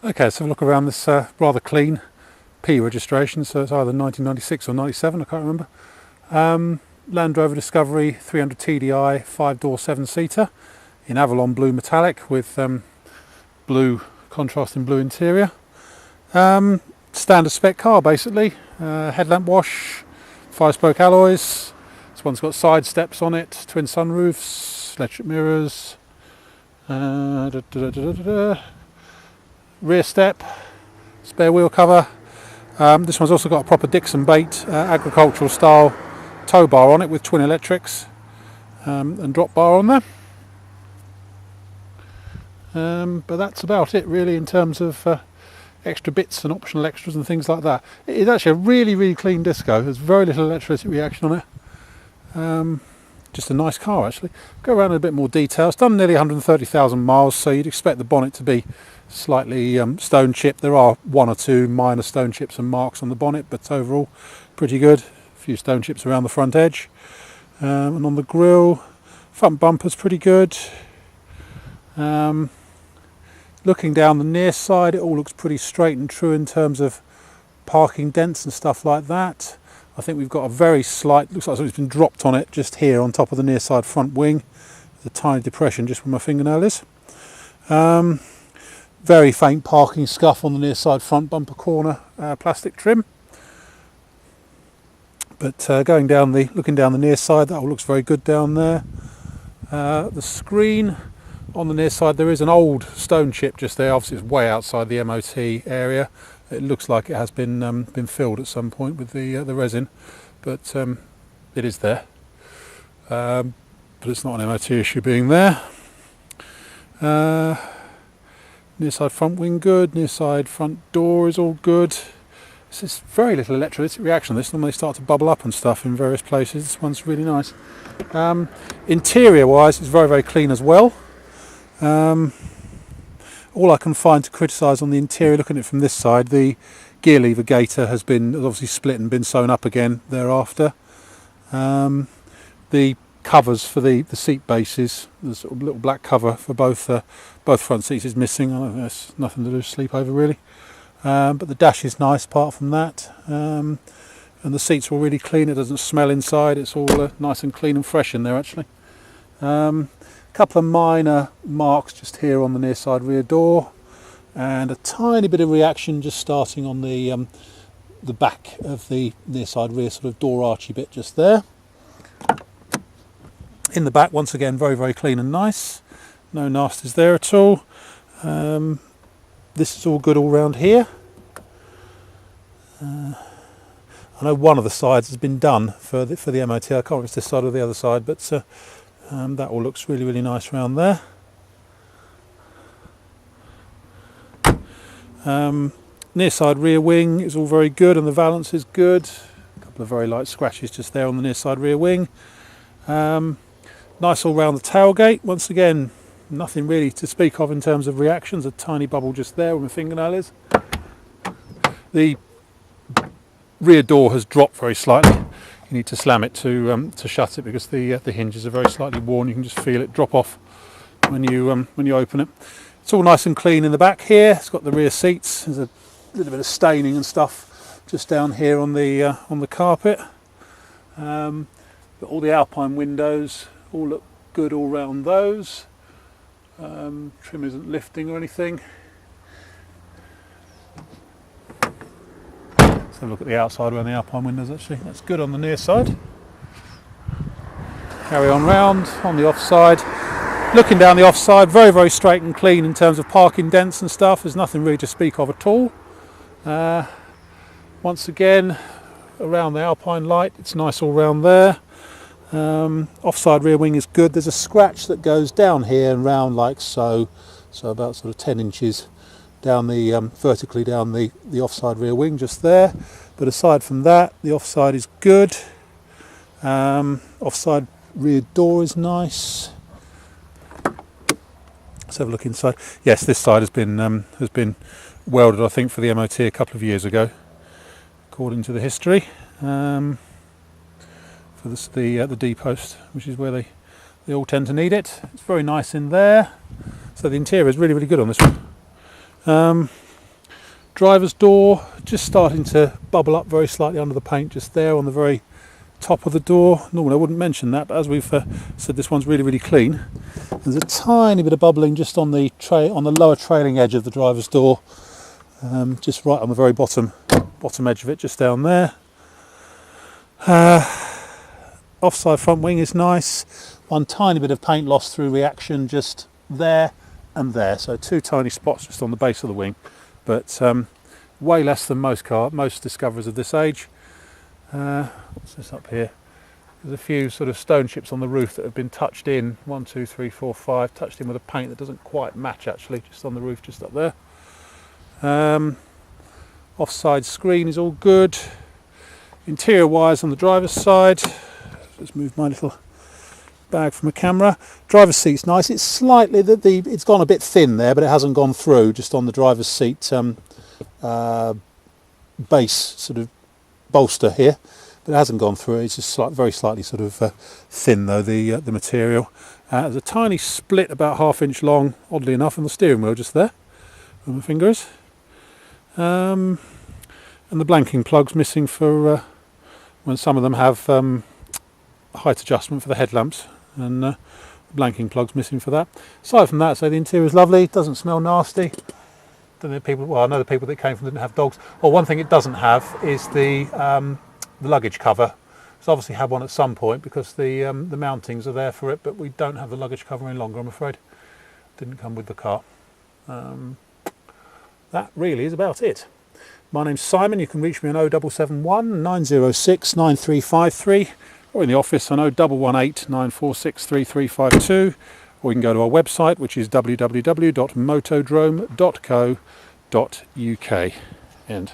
Okay, let's have a look around this rather clean P registration. So it's either 1996 or 97, I can't remember. Land Rover Discovery 300 TDI 5-door 7-seater in Avalon blue metallic with blue contrasting blue interior. Standard spec car basically. Headlamp wash, 5-spoke alloys. This one's got side steps on it, twin sunroofs, electric mirrors. Rear step, spare wheel cover. This one's also got a proper Dixon bait agricultural style tow bar on it with twin electrics and drop bar on there. But that's about it really in terms of extra bits and optional extras and things like that. It is actually a really clean disco. There's very little electricity reaction on it. Just a nice car actually. Go around in a bit more detail. It's done nearly 130,000 miles, so you'd expect the bonnet to be slightly stone chipped. There are one or two minor stone chips and marks on the bonnet, but overall pretty good. A few stone chips around the front edge. And on the grille, front bumper's pretty good. Looking down the near side, it all looks pretty straight and true in terms of parking dents and stuff like that. I think we've got a very slight, looks like something's been dropped on it just here on top of the near side front wing. There's a tiny depression just where my fingernail is. Very faint parking scuff on the near side front bumper corner plastic trim. But looking down the near side, that all looks very good down there. The screen on the near side, there is an old stone chip just there. Obviously it's way outside the MOT area. It looks like it has been filled at some point with the resin, but it is there. But it's not an MOT issue being there. Near side front wing good, near side front door is all good. This is very little electrolytic reaction. This normally start to bubble up and stuff in various places. This one's really nice. Interior wise, it's very clean as well. All I can find to criticise on the interior, looking at it from this side, the gear lever gaiter has obviously split and been sewn up again thereafter. The covers for the seat bases, the sort of little black cover for both front seats is missing. I don't know, it's nothing to do with sleep over really. But the dash is nice apart from that. And the seats are all really clean. It doesn't smell inside. It's all nice and clean and fresh in there actually. Couple of minor marks just here on the near side rear door, and a tiny bit of reaction just starting on the back of the near side rear sort of door archy bit just there. In the back, once again, very clean and nice. No nasties there at all. This is all good all round here. I know one of the sides has been done for the MOT. I can't remember if it's this side or the other side, but that all looks really nice around there. Near side rear wing is all very good and the valance is good. A couple of very light scratches just there on the near side rear wing. Nice all round the tailgate. Once again, nothing really to speak of in terms of reactions. A tiny bubble just there where my fingernail is. The rear door has dropped very slightly. You need to slam it to shut it because the hinges are very slightly worn. You can just feel it drop off when you open it. It's all nice and clean in the back here. It's got the rear seats. There's a little bit of staining and stuff just down here on the carpet. But all the Alpine windows all look good all round those. Trim isn't lifting or anything. Let's have a look at the outside around the Alpine windows actually. That's good on the near side. Carry on round on the offside. Looking down the offside, very straight and clean in terms of parking dents and stuff. There's nothing really to speak of at all. Once again, around the Alpine light, it's nice all round there. Offside rear wing is good. There's a scratch that goes down here and round like so about sort of 10 inches down the vertically down the offside rear wing just there. But aside from that, the offside is good. Offside rear door is nice. Let's have a look inside. Yes, this side has been welded, I think, for the MOT a couple of years ago, according to the history. For the D post, which is where they all tend to need it. It's very nice in there. So the interior is really good on this one. Driver's door just starting to bubble up very slightly under the paint just there on the very top of the door. Normally I wouldn't mention that, but as we've said, this one's really clean. There's a tiny bit of bubbling just on the lower trailing edge of the driver's door, just right on the very bottom edge of it, just down there. Offside front wing is nice. One tiny bit of paint loss through reaction just there and there, so 2 tiny spots just on the base of the wing, but way less than most Discoverers of this age. What's this up here? There's a few sort of stone chips on the roof that have been touched in, 1, 2, 3, 4, 5, touched in with a paint that doesn't quite match actually, just on the roof just up there. Offside screen is all good. Interior wires on the driver's side. Just move my little bag from a camera. Driver's seat's nice. It's slightly it's gone a bit thin there, but it hasn't gone through. Just on the driver's seat base sort of bolster here, but it hasn't gone through. It's just very slightly sort of thin though, the material. There's a tiny split about 1/2 inch long, oddly enough, on the steering wheel just there where my finger is. And the blanking plug's missing for when some of them have height adjustment for the headlamps, and the blanking plug's missing for that. Aside from that, so the interior is lovely, doesn't smell nasty. I know the people that came from didn't have dogs. Well, one thing it doesn't have is the luggage cover. It's obviously had one at some point because the mountings are there for it, but we don't have the luggage cover any longer, I'm afraid. Didn't come with the car. That really is about it. My name's Simon. You can reach me on 0771 906 9353, or in the office on 0118 946 3352, or you can go to our website, which is www.motodrome.co.uk. End.